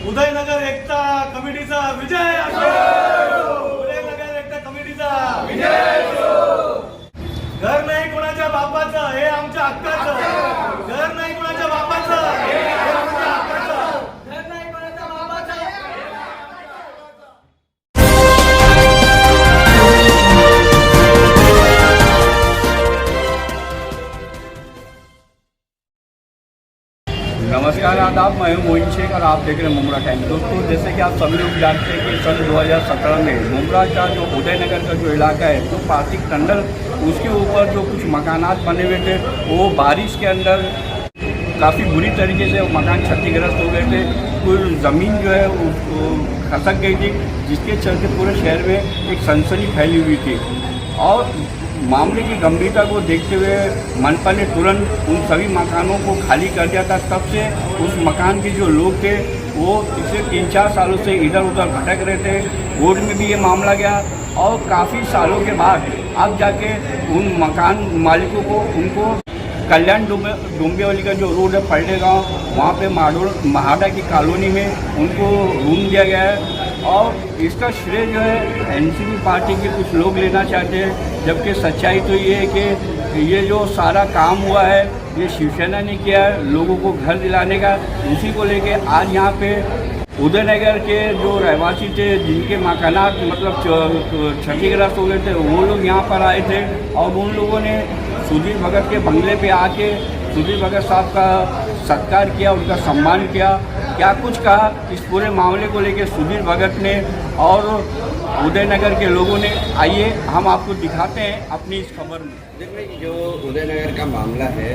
उदयनगर एकता कमिटीचा विजय असो. उदयनगर एकता कमिटीचा विजय असो. घर नाही कोणाच्या बापाचं, हे आमच्या हक्काचं. घर नाही कोणाच्या बापाचं, हे आमच्या हक्काचं. घर नाही कोणाच्या बापाचं. नमस्कार आदाब, मैं हूं मोइन शेख और आप देख रहे हैं मुमरा टाइम। दोस्तों, जैसे कि आप सभी लोग जानते हैं कि सन 2017 में मुमरा का जो उदयनगर का जो इलाका है तो पार्थिक टंडल उसके ऊपर जो कुछ मकानात बने हुए थे वो बारिश के अंदर काफ़ी बुरी तरीके से वो मकान क्षतिग्रस्त हो गए थे। कुछ ज़मीन जो है वो खसक गई थी, जिसके चलते पूरे शहर में एक सनसनी फैली हुई थी। और मामले की गंभीरता को देखते हुए मनपा ने तुरंत उन सभी मकानों को खाली कर दिया था। तब से उस मकान के जो लोग थे वो पिछले 3-4 सालों से इधर उधर भटक रहे थे। कोर्ट में भी ये मामला गया और काफ़ी सालों के बाद अब जाके उन मकान मालिकों को उनको कल्याण डोंबिवली का जो रोड है पलटे गाँव, वहाँ पे महाडा की कॉलोनी में उनको रूम दिया गया है। और इसका श्रेय जो है एनसीपी पार्टी के कुछ लोग लेना चाहते हैं, जबकि सच्चाई तो ये है कि ये जो सारा काम हुआ है ये शिवसेना ने किया है लोगों को घर दिलाने का। उसी को लेके आज यहाँ पे उदयनगर के जो रहवासी थे जिनके मकानात मतलब क्षतिग्रस्त हो गए थे वो लोग यहाँ पर आए थे और उन लोगों ने सुधीर भगत के बंगले पे आके सुधीर भगत साहब का सत्कार किया, उनका सम्मान किया। क्या कुछ कहा इस पूरे मामले को लेकर सुधीर भगत ने और उदयनगर के लोगों ने, आइए हम आपको दिखाते हैं अपनी इस खबर में। देखिए, जो उदयनगर का मामला है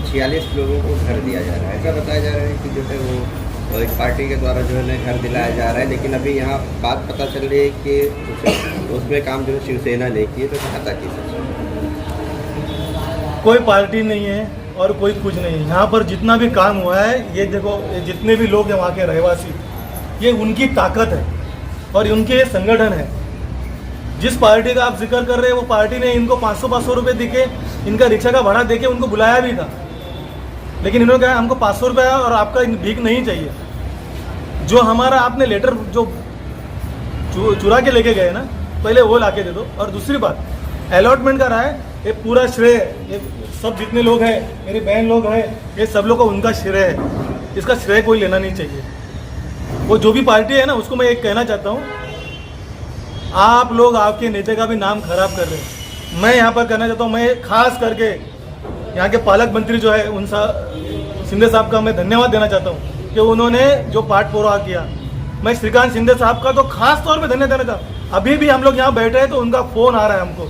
46 लोगों को घर दिया जा रहा है। ऐसा बताया जा रहा है कि जो है वो इस पार्टी के द्वारा जो है घर दिलाया जा रहा है, लेकिन अभी यहाँ बात पता चल रही है कि उसमें काम जो है शिवसेना ने किए। तो खाता की कोई पार्टी नहीं है और कोई कुछ नहीं है। यहाँ पर जितना भी काम हुआ है ये देखो, ये जितने भी लोग हैं वहाँ के रहवासी, ये उनकी ताकत है और उनके संगठन है। जिस पार्टी का आप जिक्र कर रहे हैं वो पार्टी ने इनको 500 रुपये दिखे, इनका रिक्शा का भाड़ा देके उनको बुलाया भी था, लेकिन इन्होंने कहा हमको 500 रुपये और आपका भीख नहीं चाहिए। जो हमारा आपने लेटर जो चुरा के लेके गए ना, पहले वो ला के दे दो। और दूसरी बात, अलॉटमेंट का रहा है, ये पूरा श्रेय ये सब जितने लोग हैं, मेरी बहन लोग हैं, ये सब लोग को उनका श्रेय है। इसका श्रेय कोई लेना नहीं चाहिए। वो जो भी पार्टी है ना, उसको मैं एक कहना चाहता हूँ, आप लोग आपके नेता का भी नाम खराब कर रहे हैं। मैं यहाँ पर कहना चाहता हूँ, मैं खास करके यहाँ के पालक मंत्री जो है उन शिंदे साहब का मैं धन्यवाद देना चाहता हूँ कि उन्होंने जो पाठ पुरावा किया। मैं श्रीकांत शिंदे साहब का तो खास तौर पर धन्यवाद देना चाहता हूँ। अभी भी हम लोग यहाँ बैठे हैं तो उनका फ़ोन आ रहा है हमको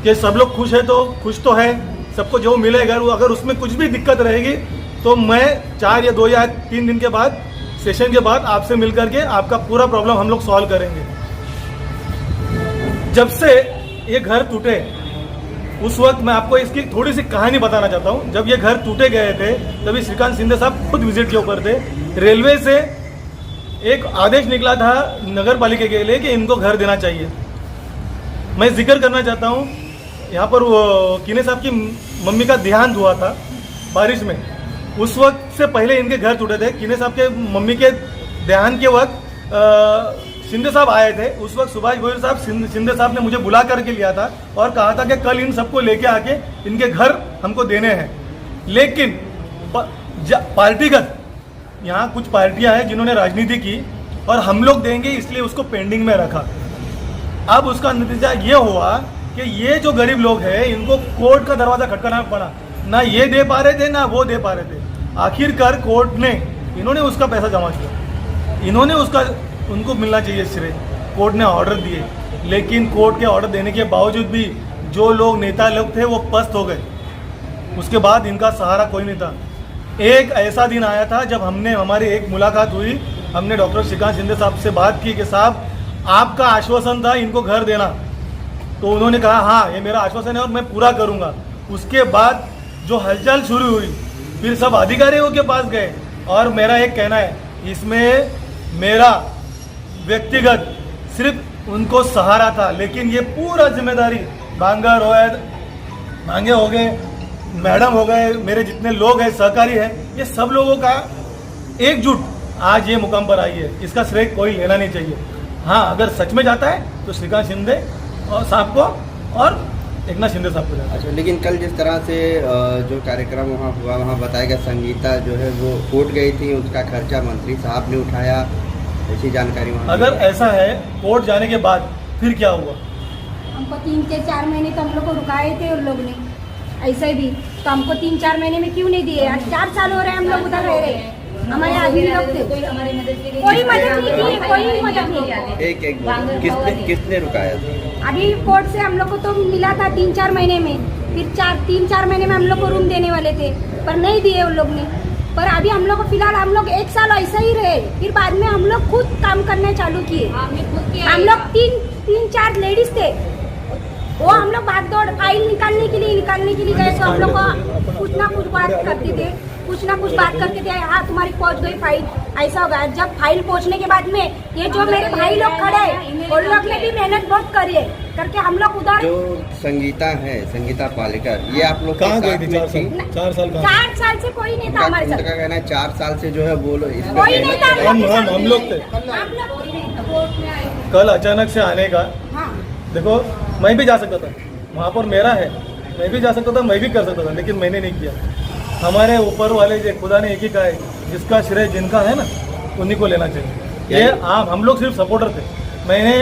कि सब लोग खुश है, तो खुश तो है, सबको जो मिलेगा। अगर उसमें कुछ भी दिक्कत रहेगी तो मैं 4 या 2 या 3 दिन के बाद सेशन के बाद आपसे मिल करके आपका पूरा प्रॉब्लम हम लोग सॉल्व करेंगे। जब से ये घर टूटे उस वक्त मैं आपको इसकी थोड़ी सी कहानी बताना चाहता हूँ। जब ये घर टूटे गए थे तभी श्रीकांत शिंदे साहब खुद विजिट के ऊपर थे। रेलवे से एक आदेश निकला था नगर पालिका के लिए कि इनको घर देना चाहिए। मैं जिक्र करना चाहता हूँ, यहाँ पर वो किने साहब की मम्मी का देहांत हुआ था बारिश में। उस वक्त से पहले इनके घर टूटे थे। किने साहब के मम्मी के देहांत के वक्त शिंदे साहब आए थे। उस वक्त सुभाष गोयल साहब शिंदे साहब ने मुझे बुला करके लिया था और कहा था कि कल इन सबको लेके आके इनके घर हमको देने हैं। लेकिन पार्टीगत यहाँ कुछ पार्टियां हैं जिन्होंने राजनीति की और हम लोग देंगे इसलिए उसको पेंडिंग में रखा। अब उसका नतीजा ये हुआ कि ये जो गरीब लोग हैं इनको कोर्ट का दरवाज़ा खटखटाना पड़ा। ना ये दे पा रहे थे ना वो दे पा रहे थे। आखिरकार कोर्ट ने इन्होंने उसका पैसा जमा किया, इन्होंने उसका उनको मिलना चाहिए श्रेय। कोर्ट ने ऑर्डर दिए, लेकिन कोर्ट के ऑर्डर देने के बावजूद भी जो लोग नेता लोग थे वो पस्त हो गए। उसके बाद इनका सहारा कोई नहीं था। एक ऐसा दिन आया था जब हमारी एक मुलाकात हुई, हमने डॉक्टर श्रीकांत शिंदे साहब से बात की कि साहब आपका आश्वासन था इनको घर देना, तो उन्होंने कहा हाँ ये मेरा आश्वासन है और मैं पूरा करूँगा। उसके बाद जो हलचल शुरू हुई, फिर सब अधिकारियों के पास गए। और मेरा एक कहना है, इसमें मेरा व्यक्तिगत सिर्फ उनको सहारा था, लेकिन ये पूरा जिम्मेदारी भांगे हो गए, मैडम हो गए, मेरे जितने लोग हैं सहकारी हैं, ये सब लोगों का एकजुट आज ये मुकाम पर आई है, इसका श्रेय कोई लेना नहीं चाहिए। हाँ, अगर सच में जाता है तो श्रीकांत शिंदे और साहब को और एकनाथ शिंदे साहब को जाता है। अच्छा, लेकिन कल जिस तरह से जो कार्यक्रम वहाँ हुआ, वहाँ बताया गया संगीता जो है वो कोर्ट गई थी, उसका खर्चा मंत्री साहब ने उठाया, ऐसी जानकारी वहाँ। अगर ऐसा है, कोर्ट जाने के बाद फिर क्या हुआ? हमको 3 से 4 महीने तो हम लोग को रुकाए थे उन लोग ने, ऐसे भी तो हमको 3-4 महीने में क्यों नहीं दिए? आज 4 साल हो रहे हैं हम लोग उधर रह रहे हैं। हमारे आदमी लोग थे, कोई हमारी मदद के लिए कोई मदद नहीं की, कोई मदद नहीं किया। एक किसने रुकाया था? अभी कोर्ट से हम लोग को तो मिला था 3-4 महीने में, फिर 3-4 महीने में हम लोग को रूम देने वाले थे, पर नहीं दिए उन लोग ने। पर अभी हम लोग को फिलहाल हम लोग 1 साल ऐसा ही रहे, फिर बाद में हम लोग खुद काम करना चालू किए। हम लोग 3-4 लेडीज थे, वो हम लोग भाग दौड़ फाइल निकालने के लिए गए, तो हम लोग को कुछ ना कुछ बात करते थे, कुछ ना कुछ बात करके थे, हाँ तुम्हारी पहुंच गई फाइल, ऐसा होगा। जब फाइल पहुंचने के बाद में ये जो मेरे भाई लोग खड़े हैं, उन लोग ने भी मेहनत बहुत करी है, करके हम लोग उधर। जो संगीता है, संगीता पालेकर, ये आप लोग कहाँ गई थी? 4 साल 4 साल से कोई नहीं था हमारे साथ। उनका कहना है 4 साल से जो है वो लोग कोई नहीं था, हम लोग थे। कल अचानक से आने का, हाँ देखो मैं भी जा सकता था, वहाँ पर मेरा है, मैं भी जा सकता था, मैं भी कर सकता था, लेकिन मैंने नहीं किया। हमारे ऊपर वाले जो खुदा ने एक ही कहा है, जिसका श्रेय जिनका है ना उन्हीं को लेना चाहिए। ये आप हम लोग सिर्फ सपोर्टर थे। मैंने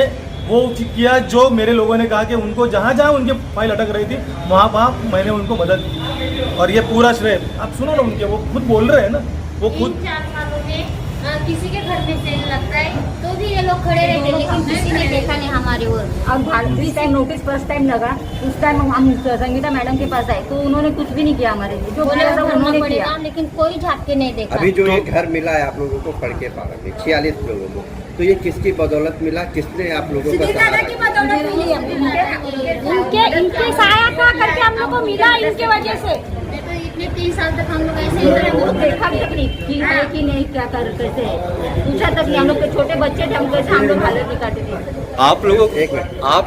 वो किया जो मेरे लोगों ने कहा कि उनको जहाँ जहाँ उनकी फाइल अटक रही थी वहाँ मैंने उनको मदद की, और ये पूरा श्रेय आप सुनो ना उनके, वो खुद बोल रहे हैं ना, वो खुद 3-4 सालों में किसी के घर में सेल लगता है तो भी ये लोग खड़े रहते, लेकिन किसी ने देखा नहीं हमारी ओर। और जिस टाइम नोटिस फर्स्ट टाइम लगा, उस टाइम हम संगीता मैडम के पास आए तो उन्होंने कुछ भी नहीं किया हमारे लिए, जो बोला था उन्होंने किया, लेकिन कोई झाँक के नहीं देखा। अभी जो ये घर मिला है आप लोगों को फड़के पाड़ा में 46 लोगों को, तो ये किसकी बदौलत मिला? किसने आप लोगों को दादा की बदौलत मिली हमको, इनके सहायता करके हम लोग को मिला, इनके वजह से। तो इतने 3 साल तक हम लोग ऐसे ही रहे। वो देखा तक नहीं कि है कि नहीं, क्या कर कैसे पूछा तक नहीं। हम लोग के छोटे बच्चे थे, हम कैसे हम लोग हालत दिखाते थे। आप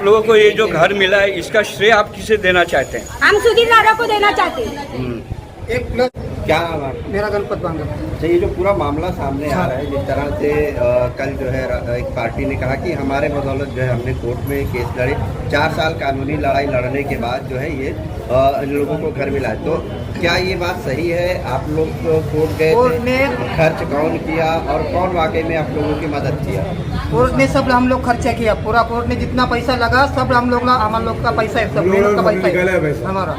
लोगों को ये जो घर मिला है, इसका श्रेय आप किसे देना चाहते हैं? हम सुधीर दादा को देना चाहते हैं। क्या नाम है? मेरा गणपत बांगा। अच्छा, ये जो पूरा मामला सामने आ रहा है, जिस तरह से कल जो है एक पार्टी ने कहा कि हमारे बदौलत जो है हमने कोर्ट में केस लड़े, 4 साल कानूनी लड़ाई लड़ने के बाद जो है ये लोगों को घर मिला है, तो क्या ये बात सही है? आप लोग कोर्ट गए थे, खर्च कौन किया और कौन वाकई में आप लोगों की मदद किया? कोर्ट ने सब हम लोग खर्चा किया, पूरा कोर्ट ने जितना पैसा लगा सब हम लोग का पैसा है, सब लोगों का पैसा है हमारा।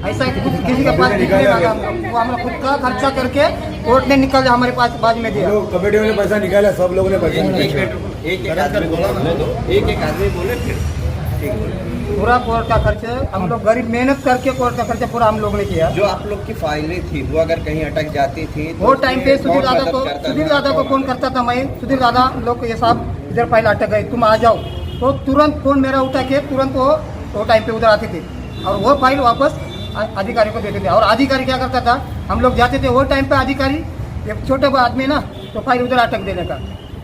ऐसा किसी के पास नहीं लगा, वो हम खुद का खर्चा करके कोर्ट ने निकल हमारे पास बाद में दिया। कमेटी ने पैसा निकाला, सब लोगों ने पैसा एक आदमी बोले फिर ठीक बोले। पूरा कोर्ट का खर्चा हम लोग गरीब मेहनत करके कोर्ट का खर्चा पूरा हम लोग ने किया। जो आप लोग की फाइलें थी वो अगर कहीं अटक जाती थी तो वो टाइम पे सुधीर दादा को फोन करता था मैं, सुधीर दादा लोग ये साहब इधर फाइल अटक गई, तुम आ जाओ, तो तुरंत फोन मेरा उठा के तुरंत वो टाइम पे उधर आते थे और वो फाइल वापस अधिकारी को देते थे। और अधिकारी क्या करता था, हम लोग जाते थे वो टाइम पे, अधिकारी एक छोटे आदमी ना, तो फाइल उधर अटक देने का,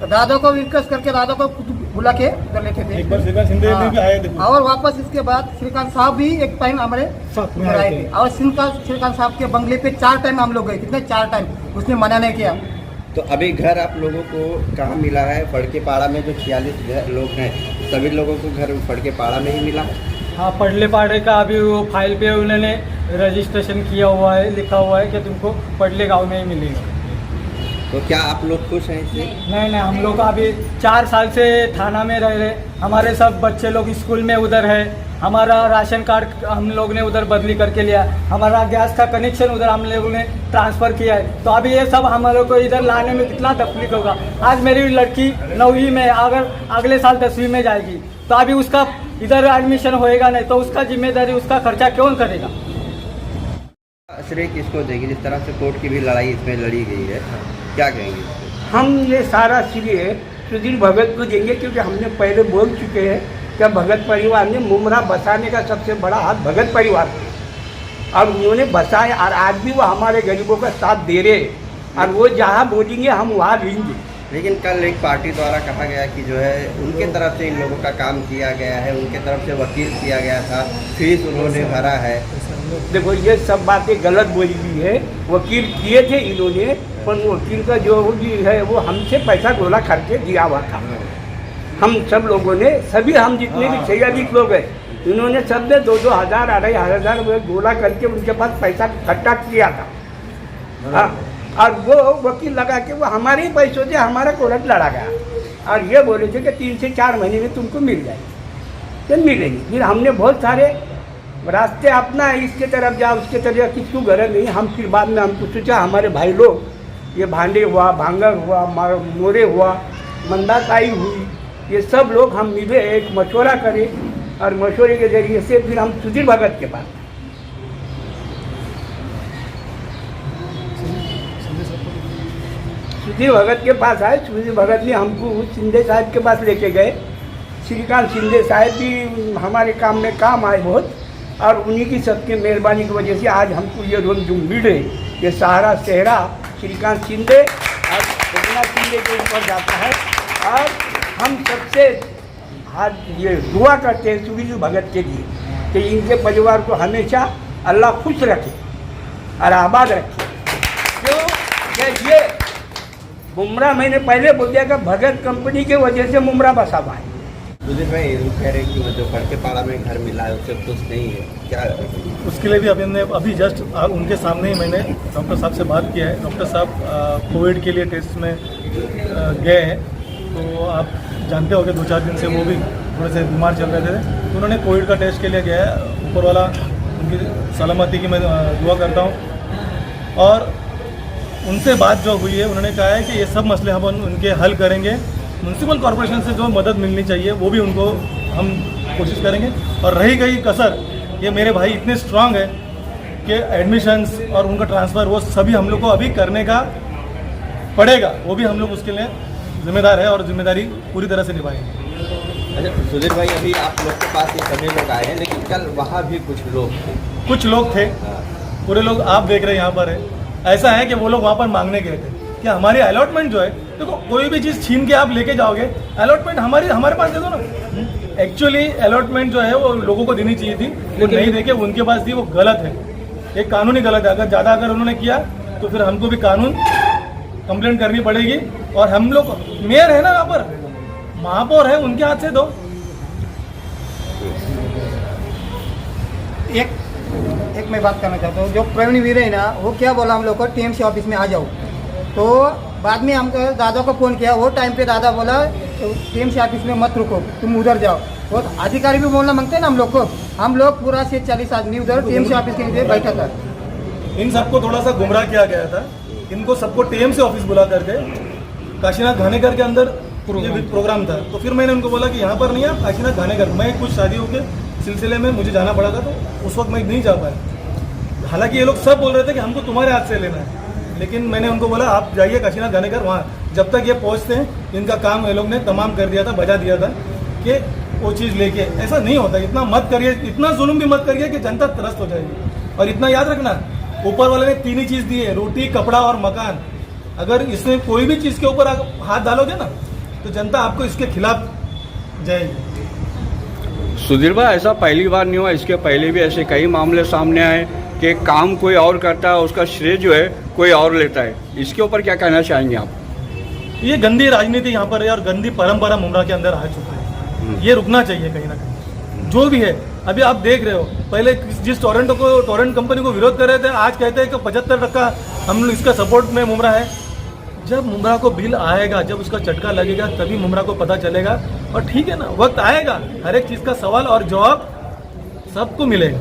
तो दादा को रिक्वेस्ट करके दादा को बुला के उधर लेते थे। एक बार श्रीकांत शिंदे भी आए थे, और वापस इसके बाद श्रीकांत साहब भी एक टाइम हमारे उधर आए थे, और श्रीकांत साहब के बंगले पे 4 टाइम हम लोग गए, कितने 4 टाइम, उसने मना नहीं किया। तो अभी घर आप लोगों को कहाँ मिला है? फड़के पाड़ा में जो 46 लोग हैं सभी लोगों को घर फड़के पाड़ा में ही मिला है? हाँ, पढ़ले पाड़े का अभी वो फाइल पे उन्होंने रजिस्ट्रेशन किया हुआ है, लिखा हुआ है कि तुमको पढ़ले गांव में ही मिलेगा। तो क्या आप लोग खुश हैं इससे? नहीं, हम लोग अभी 4 साल से थाना में रह रहे, हमारे सब बच्चे लोग स्कूल में उधर है, हमारा राशन कार्ड हम लोग ने उधर बदली करके लिया, हमारा गैस का कनेक्शन उधर हम लोगों ने ट्रांसफ़र किया है, तो अभी ये सब हम लोग को इधर लाने में कितना तकलीफ होगा। आज मेरी लड़की 9वीं में, अगर अगले साल 10वीं में जाएगी तो अभी उसका इधर एडमिशन होएगा नहीं, तो उसका जिम्मेदारी, उसका खर्चा कौन करेगा? श्रेय किसको देगी? जिस तरह से कोर्ट की भी लड़ाई इसमें लड़ी गई है, क्या कहेंगे? हम ये सारा श्रेय सुधीर भगत को देंगे, क्योंकि हमने पहले बोल चुके हैं कि भगत परिवार ने मुमरा बसाने का सबसे बड़ा हाथ भगत परिवार पे, और उन्होंने बसाया, और आज भी वो हमारे गरीबों का साथ दे रहे, और वो जहाँ बोलेंगे हम वहाँ लेंगे। लेकिन कल एक पार्टी द्वारा कहा गया कि जो है उनके तरफ से इन लोगों का काम किया गया है, उनके तरफ से वकील किया गया था, फीस उन्होंने भरा है। देखो, ये सब बातें गलत बोली हुई है, वकील किए थे इन्होंने, पर वकील का जो भी है वो हमसे पैसा गोला करके दिया हुआ था। हम सब लोगों ने, सभी हम जितने भी 46 लोग हैं, इन्होंने सब ने 2-2 हज़ार 2,500 गोला करके उनके पास पैसा इकट्ठा किया था। हाँ, और वो वकील लगा के वो हमारे ही पैसों से हमारा कोर्ट लड़ा गया और ये बोले थे कि 3 से 4 महीने में तुमको मिल जाएगी, तो मिलेगी। फिर हमने बहुत सारे रास्ते अपना, इसके तरफ जा उसके तरफ, किसको गरज नहीं। हम फिर बाद में हमको सोचा हमारे भाई लोग, ये भांडे हुआ, भांगर हुआ, मोरे हुआ, मंदाताई हुई, ये सब लोग हम मिले, एक मशवरा करें और मशवरे के जरिए से फिर हम सुधीर भगत के पास, सुधीर भगत के पास आए। सुधीर भगत ने हमको शिंदे साहब के पास लेके गए। श्रीकांत शिंदे साहब भी हमारे काम में काम आए बहुत, और उन्हीं की सबके मेहरबानी की वजह से आज हमको ये रोल जो मिल रहे, ये सहारा सेहरा श्रीकांत शिंदे और गोपीनाथ शिंदे के ऊपर जाता है। और हम सबसे आज ये दुआ करते हैं सुधीर भगत के लिए कि इनके परिवार को हमेशा अल्लाह खुश रखे और आबाद रखे। क्यों ये मुमरा, मैंने पहले बोल दिया कि भगत कंपनी की वजह से मुमरा बसा हुआ है। सुधीर भाई वो कह रहे हैं कि वो जो फड़के पाड़ा में घर मिला है उससे खुश नहीं है क्या? उसके लिए भी अभी जस्ट उनके सामने ही मैंने डॉक्टर साहब से बात किया है। डॉक्टर साहब कोविड के लिए टेस्ट में गए हैं, तो आप जानते हो कि 2-4 दिन से वो भी थोड़े से बीमार चल रहे थे, तो उन्होंने कोविड का टेस्ट के लिए गया है। ऊपर वाला उनकी सलामती की मैं दुआ करता हूँ। और उनसे बात जो हुई है, उन्होंने कहा है कि ये सब मसले हम उनके हल करेंगे। म्यूनसिपल कॉरपोरेशन से जो मदद मिलनी चाहिए वो भी उनको हम कोशिश करेंगे। और रही गई कसर, ये मेरे भाई इतने स्ट्रांग है कि एडमिशन्स और उनका ट्रांसफ़र वो सभी हम लोग को अभी करने का पड़ेगा, वो भी हम लोग उसके लिए जिम्मेदार है और जिम्मेदारी पूरी तरह से निभाएंगे। अच्छा सुधीर भाई, अभी आप लोग के पास ये सभी लोग आए हैं, लेकिन कल वहाँ भी कुछ लोग थे, पूरे लोग आप देख रहे हैं यहाँ पर है। ऐसा है कि वो लोग वहाँ पर मांगने गए थे कि हमारी अलॉटमेंट जो है, देखो कोई भी चीज़ छीन के आप लेके जाओगे, अलॉटमेंट हमारे पास दे दो ना। एक्चुअली अलॉटमेंट जो है वो लोगों को देनी चाहिए थी, वो नहीं देके उनके पास दी, वो गलत है, एक कानूनी गलत है। अगर उन्होंने किया तो फिर हमको भी कानून कंप्लेंट करनी पड़ेगी। और हम लोग, मेयर है ना यहाँ पर, महापौर है, उनके हाथ से दो। एक मैं बात करना चाहता हूँ, जो प्रवीण वीर है ना, वो क्या बोला हम लोग को टीएमसी ऑफिस में आ जाओ, तो बाद में हमको दादा को फ़ोन किया, वो टाइम पे दादा बोला तो टीएमसी ऑफिस में मत रुको, तुम उधर जाओ। वो अधिकारी भी बोलना मांगते हैं ना हम लोग को, हम लोग पूरा से 40 आदमी उधर टीएमसी ऑफिस के लिए बैठा था। इन सबको थोड़ा सा गुमराह किया गया था, इनको सबको टीएमसी ऑफिस बुला करके काशीनाथ घानेकर के अंदर ये प्रोग्राम था। तो फिर मैंने उनको बोला कि यहाँ पर नहीं, आप काशीनाथ घानेकर, मैं कुछ शादियों के सिलसिले में मुझे जाना पड़ा था, तो उस वक्त मैं नहीं जा पाया। हालांकि ये लोग सब बोल रहे थे कि हमको तुम्हारे हाथ से लेना है, लेकिन मैंने उनको बोला आप जाइए काशीनाथ घानेकर, वहाँ जब तक ये पहुँचते हैं इनका काम ये लोग ने तमाम कर दिया था, बजा दिया था कि वो चीज़ लेके। ऐसा नहीं होता, इतना मत करिए, इतना जुल्म भी मत करिए कि जनता त्रस्त हो जाएगी। और इतना याद रखना, ऊपर वाले ने 3 ही चीज़ दी है, रोटी, कपड़ा और मकान। अगर इसमें कोई भी चीज़ के ऊपर हाथ डालोगे ना, तो जनता आपको इसके खिलाफ जाएगी। सुधीर भाई, ऐसा पहली बार नहीं हुआ, इसके पहले भी ऐसे कई मामले सामने आए कि काम कोई और करता है, उसका श्रेय जो है कोई और लेता है। इसके ऊपर क्या कहना चाहेंगे आप? ये गंदी राजनीति यहाँ पर है और गंदी परंपरा मुमरा के अंदर आ चुकी है, ये रुकना चाहिए कहीं ना कहीं। जो भी है, अभी आप देख रहे हो, पहले जिस टोरेंट कंपनी को विरोध कर रहे थे, आज कहते हैं कि 75% हम इसका सपोर्ट में मुमरा है। जब मुमरा को बिल आएगा, जब उसका झटका लगेगा, तभी मुमरा को पता चलेगा। और ठीक है ना, वक्त आएगा, हर एक चीज़ का सवाल और जवाब सबको मिलेगा।